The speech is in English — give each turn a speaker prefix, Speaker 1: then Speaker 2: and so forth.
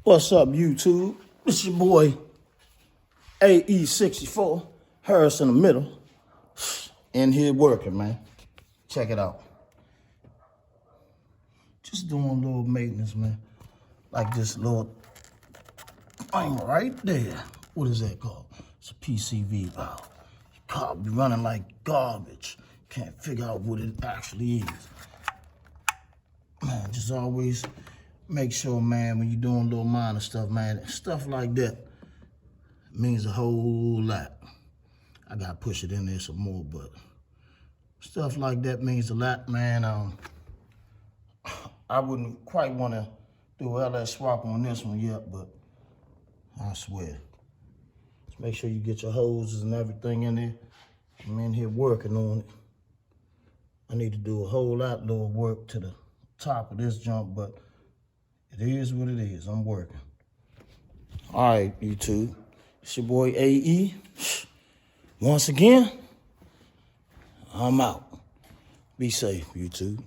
Speaker 1: What's up, YouTube? It's your boy, AE64, Harris in the middle. In here working, man. Check it out. Just doing a little maintenance, man. Like this little thing right there. What is that called? It's a PCV valve. Your car be running like garbage. Can't figure out what it actually is. Man, just always make sure, man, when you're doing little minor stuff, man, stuff like that means a whole lot. I gotta push it in there some more, but stuff like that means a lot, man. I wouldn't quite want to do LS swap on this one yet, but I swear. Just make sure you get your hoses and everything in there. I'm in here working on it. I need to do a whole lot little work to the top of this jump, but it is what it is. I'm working. All right, YouTube. It's your boy AE. Once again, I'm out. Be safe, YouTube.